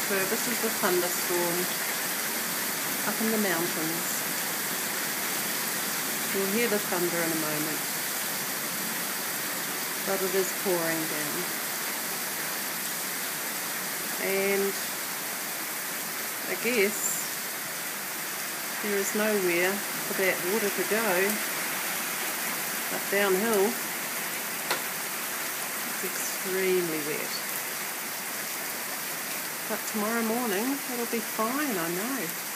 This is the thunderstorm up in the mountains. You'll hear the thunder in a moment, but it is pouring down. And I guess there is nowhere for that water to go up downhill. It's extremely wet. But tomorrow morning it'll be fine, I know.